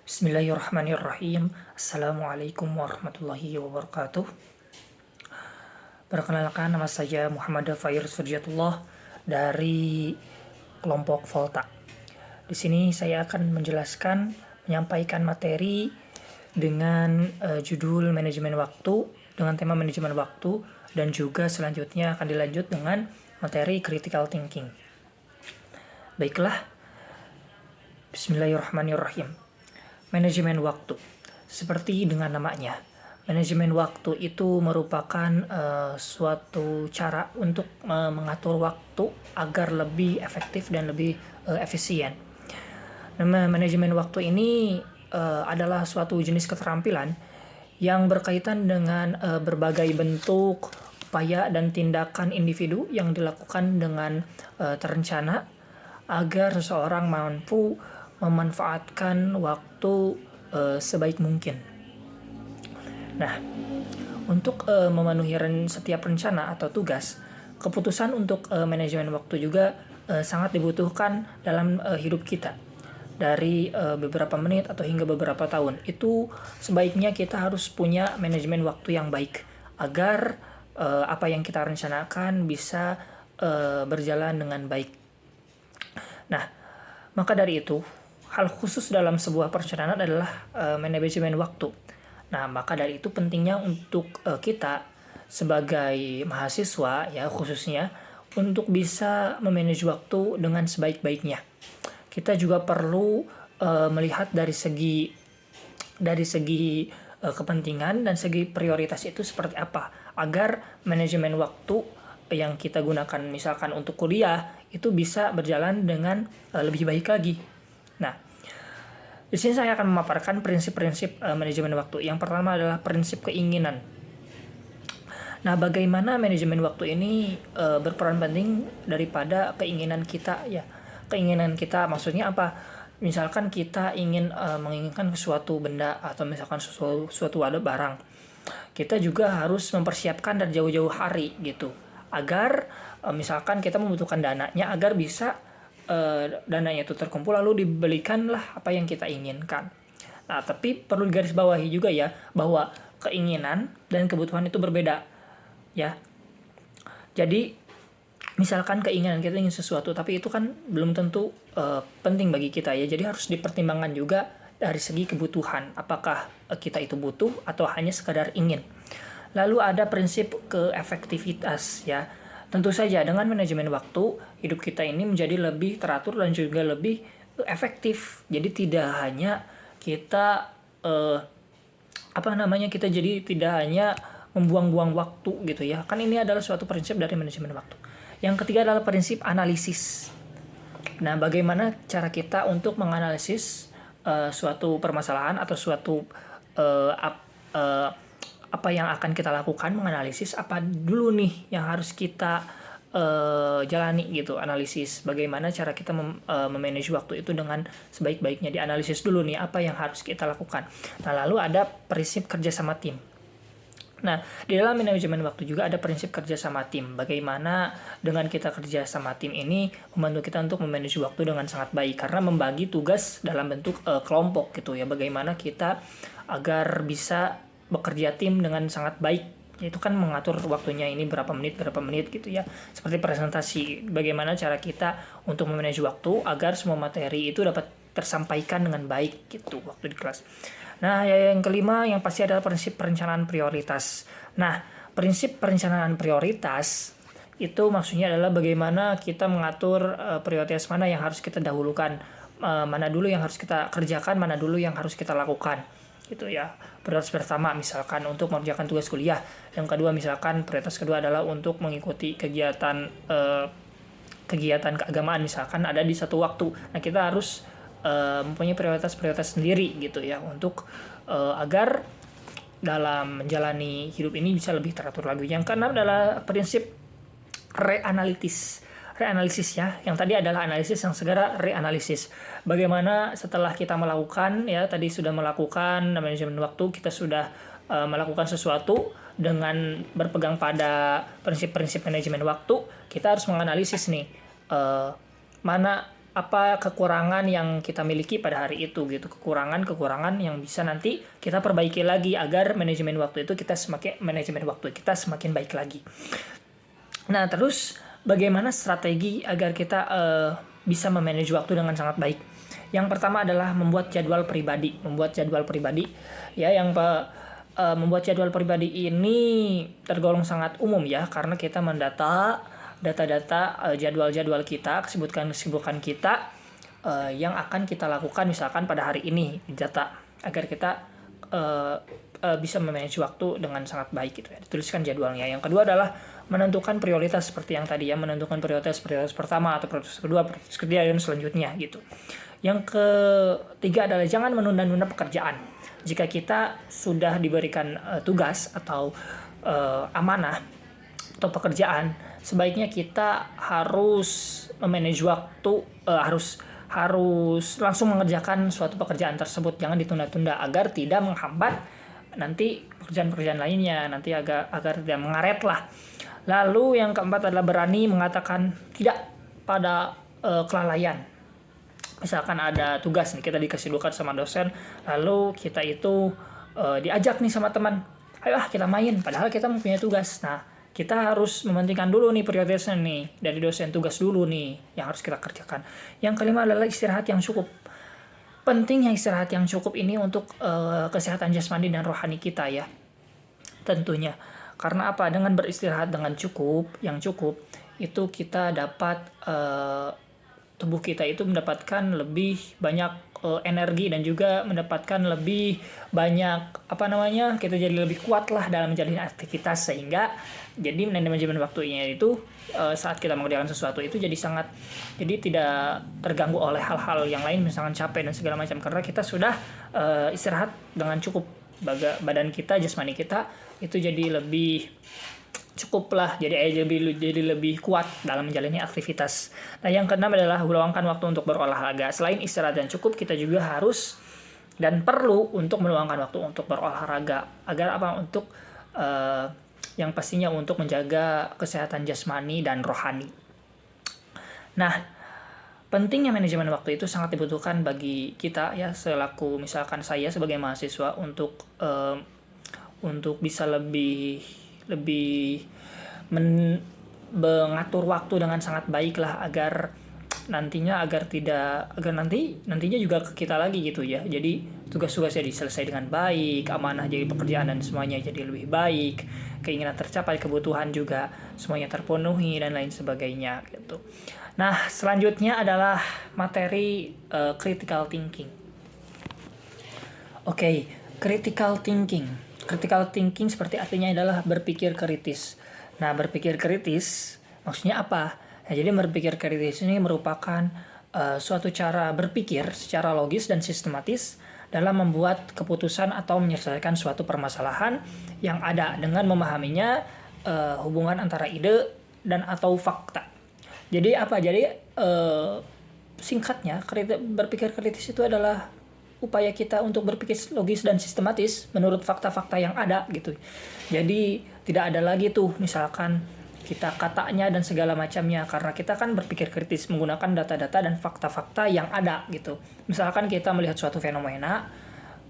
Bismillahirrahmanirrahim. Assalamualaikum warahmatullahi wabarakatuh. Perkenalkan, nama saya Muhammad Fair Surjatullah dari kelompok Volta. Di sini saya akan menyampaikan materi dengan judul manajemen waktu, dengan tema manajemen waktu, dan juga selanjutnya akan dilanjut dengan materi critical thinking. Baiklah, Bismillahirrahmanirrahim. Manajemen waktu, seperti dengan namanya, manajemen waktu itu merupakan suatu cara untuk mengatur waktu agar lebih efektif dan lebih efisien. Manajemen waktu ini adalah suatu jenis keterampilan yang berkaitan dengan berbagai bentuk upaya dan tindakan individu yang dilakukan dengan terencana agar seseorang mampu memanfaatkan waktu sebaik mungkin. Nah, untuk memenuhi setiap rencana atau tugas, keputusan untuk manajemen waktu juga sangat dibutuhkan dalam hidup kita. Dari beberapa menit atau hingga beberapa tahun, itu sebaiknya kita harus punya manajemen waktu yang baik agar apa yang kita rencanakan bisa berjalan dengan baik. Nah, maka dari itu, hal khusus dalam sebuah perencanaan adalah manajemen waktu. Nah, maka dari itu pentingnya untuk kita sebagai mahasiswa ya khususnya untuk bisa memanage waktu dengan sebaik-baiknya. Kita juga perlu melihat dari segi kepentingan dan segi prioritas itu seperti apa agar manajemen waktu yang kita gunakan misalkan untuk kuliah itu bisa berjalan dengan lebih baik lagi. Nah, di sini saya akan memaparkan prinsip-prinsip manajemen waktu. Yang pertama adalah prinsip keinginan. Nah, bagaimana manajemen waktu ini berperan penting daripada keinginan kita ya. Keinginan kita maksudnya apa? Misalkan kita menginginkan suatu benda atau misalkan suatu barang. Kita juga harus mempersiapkan dari jauh-jauh hari gitu. Agar misalkan kita membutuhkan dananya agar bisa dananya itu terkumpul lalu dibelikanlah apa yang kita inginkan. Nah, tapi perlu digarisbawahi juga ya bahwa keinginan dan kebutuhan itu berbeda ya. Jadi misalkan keinginan kita ingin sesuatu tapi itu kan belum tentu penting bagi kita ya. Jadi harus dipertimbangkan juga dari segi kebutuhan, apakah kita itu butuh atau hanya sekadar ingin. Lalu ada prinsip keefektivitas ya. Tentu saja dengan manajemen waktu, hidup kita ini menjadi lebih teratur dan juga lebih efektif. Jadi tidak hanya kita kita jadi tidak hanya membuang-buang waktu gitu ya. Kan ini adalah suatu prinsip dari manajemen waktu. Yang ketiga adalah prinsip analisis. Nah, bagaimana cara kita untuk menganalisis suatu permasalahan atau suatu apa yang akan kita lakukan, menganalisis apa dulu nih yang harus kita jalani gitu, analisis bagaimana cara kita memanage waktu itu dengan sebaik-baiknya, dianalisis dulu nih apa yang harus kita lakukan. Nah, lalu ada prinsip kerja sama tim. Nah, di dalam manajemen waktu juga ada prinsip kerja sama tim. Bagaimana dengan kita kerja sama tim ini membantu kita untuk memanage waktu dengan sangat baik karena membagi tugas dalam bentuk kelompok gitu ya. Bagaimana kita agar bisa bekerja tim dengan sangat baik. Itu kan mengatur waktunya ini berapa menit gitu ya. Seperti presentasi, bagaimana cara kita untuk memanage waktu agar semua materi itu dapat tersampaikan dengan baik gitu waktu di kelas. Nah, yang kelima yang pasti adalah prinsip perencanaan prioritas. Nah, prinsip perencanaan prioritas itu maksudnya adalah bagaimana kita mengatur prioritas mana yang harus kita dahulukan, mana dulu yang harus kita kerjakan, mana dulu yang harus kita lakukan gitu ya. Prioritas pertama misalkan untuk mengerjakan tugas kuliah, yang kedua misalkan prioritas kedua adalah untuk mengikuti kegiatan keagamaan misalkan ada di satu waktu. Nah, kita harus mempunyai prioritas sendiri gitu ya untuk agar dalam menjalani hidup ini bisa lebih teratur lagi. Yang keenam adalah prinsip reanalisis ya. Yang tadi adalah analisis, yang segera reanalisis. Bagaimana setelah kita melakukan ya, tadi sudah melakukan manajemen waktu, kita sudah melakukan sesuatu dengan berpegang pada prinsip-prinsip manajemen waktu, kita harus menganalisis nih mana apa kekurangan yang kita miliki pada hari itu gitu, kekurangan yang bisa nanti kita perbaiki lagi agar manajemen waktu kita semakin baik lagi. Nah, terus bagaimana strategi agar kita bisa memanage waktu dengan sangat baik? Yang pertama adalah membuat jadwal pribadi. Ya, membuat jadwal pribadi ini tergolong sangat umum ya, karena kita mendata data-data jadwal-jadwal kita, kesibukan kita yang akan kita lakukan misalkan pada hari ini di data, agar kita bisa memanage waktu dengan sangat baik gitu ya. Dituliskan jadwalnya. Yang kedua adalah menentukan prioritas seperti yang tadi ya, menentukan prioritas pertama atau prioritas kedua, prioritas ketiga dan selanjutnya gitu. Yang ketiga adalah jangan menunda-nunda pekerjaan. Jika kita sudah diberikan tugas atau amanah atau pekerjaan, sebaiknya kita harus memanage waktu, harus langsung mengerjakan suatu pekerjaan tersebut, jangan ditunda-tunda agar tidak menghambat nanti pekerjaan-pekerjaan lainnya, nanti agar tidak mengaret lah. Lalu yang keempat adalah berani mengatakan tidak pada kelalaian. Misalkan ada tugas nih, kita dikasih tugas sama dosen, lalu kita itu diajak nih sama teman, ayo kita main, padahal kita mempunyai tugas. Nah, kita harus mementingkan dulu nih prioritasnya nih dari dosen, tugas dulu nih yang harus kita kerjakan. Yang kelima adalah istirahat yang cukup. Pentingnya istirahat yang cukup ini untuk kesehatan jasmani dan rohani kita ya, tentunya. Karena apa? Dengan beristirahat dengan yang cukup itu kita dapat tubuh kita itu mendapatkan lebih banyak energi dan juga mendapatkan lebih banyak kita jadi lebih kuat lah dalam menjalani aktivitas, sehingga jadi manajemen waktunya itu saat kita mengerjakan sesuatu itu jadi tidak terganggu oleh hal-hal yang lain, misalkan capek dan segala macam, karena kita sudah istirahat dengan cukup. Badan kita, jasmani kita itu jadi lebih cukup lah, jadi lebih kuat dalam menjalani aktivitas. Nah, yang keenam adalah meluangkan waktu untuk berolahraga. Selain istirahat dan cukup, kita juga harus dan perlu untuk meluangkan waktu untuk berolahraga. Agar apa? Untuk yang pastinya untuk menjaga kesehatan jasmani dan rohani. Nah, pentingnya manajemen waktu itu sangat dibutuhkan bagi kita ya, selaku misalkan saya sebagai mahasiswa untuk bisa lebih mengatur waktu dengan sangat baik lah, agar nantinya juga ke kita lagi gitu ya. Jadi tugas-tugasnya diselesai dengan baik, amanah jadi pekerjaan dan semuanya jadi lebih baik, keinginan tercapai, kebutuhan juga semuanya terpenuhi dan lain sebagainya gitu. Nah, selanjutnya adalah materi critical thinking. Oke, critical thinking. Critical thinking seperti artinya adalah berpikir kritis. Nah, berpikir kritis maksudnya apa? Nah, jadi berpikir kritis ini merupakan suatu cara berpikir secara logis dan sistematis dalam membuat keputusan atau menyelesaikan suatu permasalahan yang ada dengan memahaminya hubungan antara ide dan atau fakta. Jadi apa? Jadi singkatnya, berpikir kritis itu adalah upaya kita untuk berpikir logis dan sistematis menurut fakta-fakta yang ada gitu. Jadi tidak ada lagi tuh misalkan kita katanya dan segala macamnya, karena kita kan berpikir kritis menggunakan data-data dan fakta-fakta yang ada gitu. Misalkan kita melihat suatu fenomena,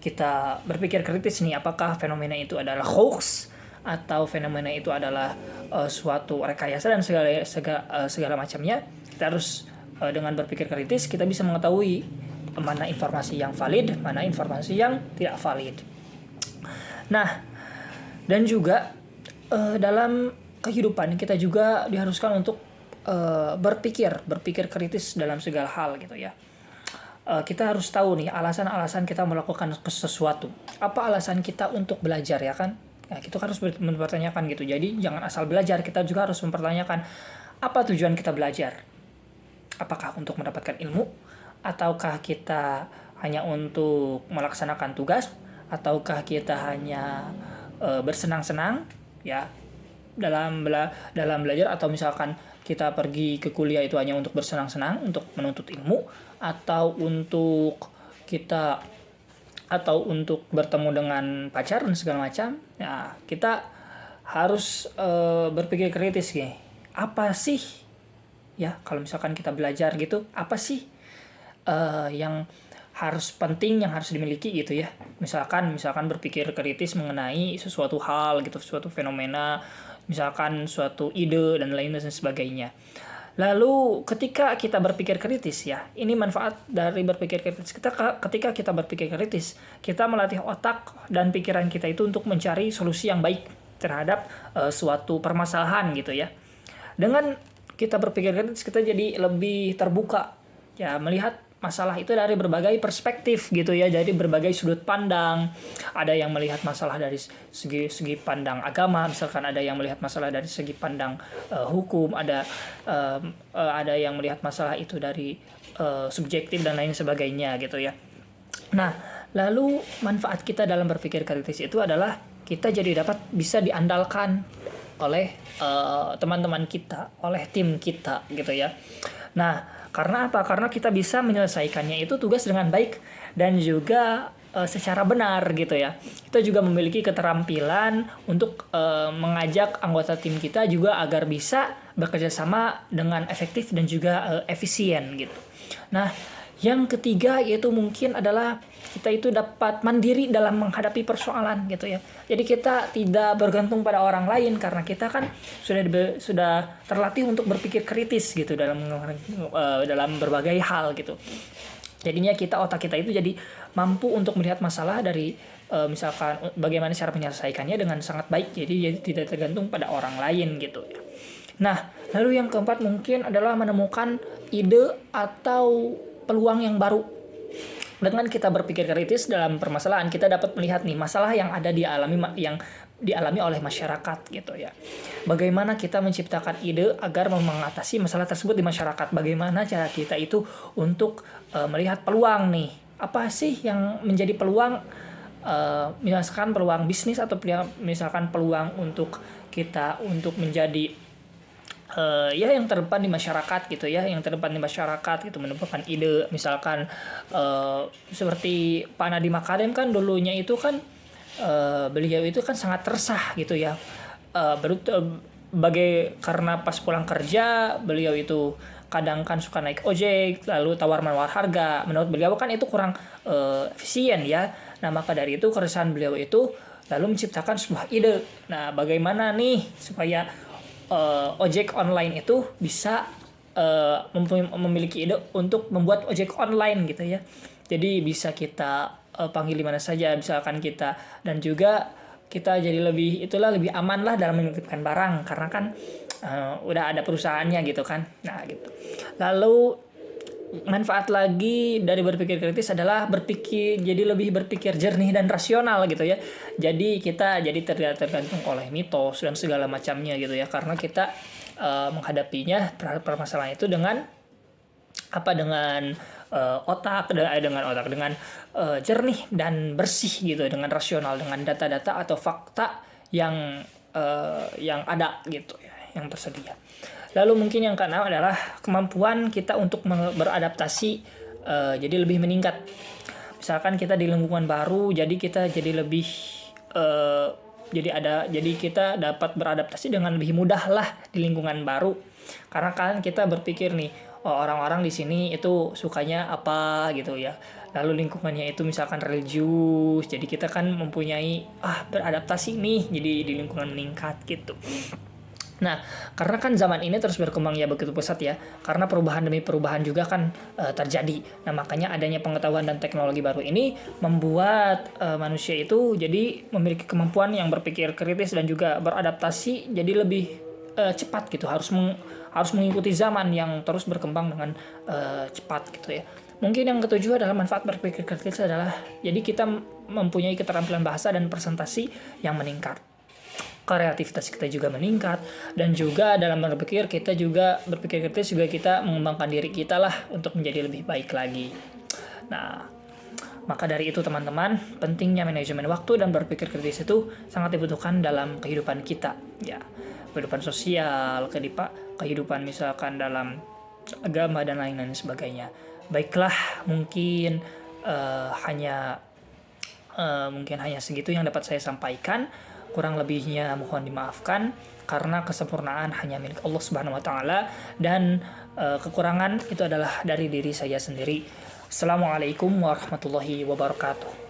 kita berpikir kritis nih, apakah fenomena itu adalah hoax atau fenomena itu adalah suatu rekayasa dan segala macamnya. Kita harus dengan berpikir kritis kita bisa mengetahui mana informasi yang valid, mana informasi yang tidak valid. Nah, dan juga dalam kehidupan kita juga diharuskan untuk berpikir kritis dalam segala hal gitu ya. Kita harus tahu nih alasan-alasan kita melakukan sesuatu. Apa alasan kita untuk belajar ya kan? Nah, kita harus mempertanyakan gitu. Jadi jangan asal belajar, kita juga harus mempertanyakan apa tujuan kita belajar. Apakah untuk mendapatkan ilmu? Ataukah kita hanya untuk melaksanakan tugas, ataukah kita hanya bersenang-senang ya dalam belajar, atau misalkan kita pergi ke kuliah itu hanya untuk bersenang-senang, untuk menuntut ilmu, atau untuk bertemu dengan pacar dan segala macam. Ya, kita harus berpikir kritis nih. Apa sih ya, kalau misalkan kita belajar gitu, apa sih yang harus penting, yang harus dimiliki gitu ya. Misalkan berpikir kritis mengenai sesuatu hal gitu, suatu fenomena, misalkan suatu ide dan lain sebagainya. Lalu ketika kita berpikir kritis ya, ini manfaat dari berpikir kritis. Ketika kita berpikir kritis, kita melatih otak dan pikiran kita itu untuk mencari solusi yang baik terhadap suatu permasalahan gitu ya. Dengan kita berpikir kritis, kita jadi lebih terbuka ya, melihat masalah itu dari berbagai perspektif gitu ya, dari berbagai sudut pandang. Ada yang melihat masalah dari segi pandang agama, misalkan ada yang melihat masalah dari segi pandang hukum, ada yang melihat masalah itu dari subjektif dan lain sebagainya gitu ya. Nah, lalu manfaat kita dalam berpikir kritis itu adalah kita jadi bisa diandalkan oleh teman-teman kita, oleh tim kita gitu ya. Nah, karena apa? Karena kita bisa menyelesaikannya itu tugas dengan baik dan juga secara benar gitu ya. Kita juga memiliki keterampilan untuk mengajak anggota tim kita juga agar bisa bekerja sama dengan efektif dan juga efisien gitu. Nah, yang ketiga yaitu mungkin adalah kita itu dapat mandiri dalam menghadapi persoalan gitu ya. Jadi kita tidak bergantung pada orang lain karena kita kan sudah terlatih untuk berpikir kritis gitu dalam berbagai hal gitu. Jadinya otak kita itu jadi mampu untuk melihat masalah dari misalkan bagaimana cara menyelesaikannya dengan sangat baik. Jadi tidak tergantung pada orang lain gitu ya. Nah, lalu yang keempat mungkin adalah menemukan ide atau peluang yang baru. Dengan kita berpikir kritis dalam permasalahan, kita dapat melihat nih masalah yang dialami oleh masyarakat gitu ya. Bagaimana kita menciptakan ide agar mengatasi masalah tersebut di masyarakat? Bagaimana cara kita itu untuk melihat peluang nih? Apa sih yang menjadi peluang? Misalkan peluang bisnis atau misalkan peluang untuk kita untuk menjadi yang terdepan di masyarakat gitu ya, menemukan ide misalkan seperti Pak Nadiem Makarim kan dulunya itu kan beliau itu kan sangat resah gitu ya, karena pas pulang kerja beliau itu kadang kan suka naik ojek lalu tawar-menawar harga. Menurut beliau kan itu kurang efisien ya. Nah, maka dari itu keresahan beliau itu lalu menciptakan sebuah ide. Nah, bagaimana nih supaya ojek online itu bisa memiliki ide untuk membuat ojek online gitu ya. Jadi bisa kita panggil di mana saja misalkan kita, dan juga kita jadi lebih aman lah dalam menitipkan barang karena kan udah ada perusahaannya gitu kan. Nah gitu. Lalu manfaat lagi dari berpikir kritis adalah lebih berpikir jernih dan rasional gitu ya. Jadi kita tidak tergantung oleh mitos dan segala macamnya gitu ya, karena kita menghadapinya terhadap permasalahan itu dengan jernih dan bersih gitu, dengan rasional, dengan data-data atau fakta yang ada gitu ya, yang tersedia. Lalu mungkin yang keenam adalah kemampuan kita untuk beradaptasi jadi lebih meningkat. Misalkan kita di lingkungan baru, jadi kita jadi lebih jadi kita dapat beradaptasi dengan lebih mudah lah di lingkungan baru. Karena kan kita berpikir nih, orang-orang di sini itu sukanya apa gitu ya. Lalu lingkungannya itu misalkan religius, jadi kita kan mempunyai beradaptasi nih, jadi di lingkungan meningkat gitu. Nah, karena kan zaman ini terus berkembang ya begitu pesat ya, karena perubahan demi perubahan juga kan terjadi. Nah, makanya adanya pengetahuan dan teknologi baru ini membuat manusia itu jadi memiliki kemampuan yang berpikir kritis dan juga beradaptasi jadi lebih cepat gitu, harus mengikuti zaman yang terus berkembang dengan cepat gitu ya. Mungkin yang ketujuh adalah manfaat berpikir kritis adalah jadi kita mempunyai keterampilan bahasa dan presentasi yang meningkat. Kreativitas kita juga meningkat, dan juga dalam berpikir kritis juga kita mengembangkan diri kita lah untuk menjadi lebih baik lagi. Nah, maka dari itu teman-teman, pentingnya manajemen waktu dan berpikir kritis itu sangat dibutuhkan dalam kehidupan kita ya, kehidupan sosial, kehidupan misalkan dalam agama dan lain-lain sebagainya. Baiklah, mungkin hanya segitu yang dapat saya sampaikan. Kurang lebihnya mohon dimaafkan karena kesempurnaan hanya milik Allah Subhanahu wa taala, dan kekurangan itu adalah dari diri saya sendiri. Assalamualaikum warahmatullahi wabarakatuh.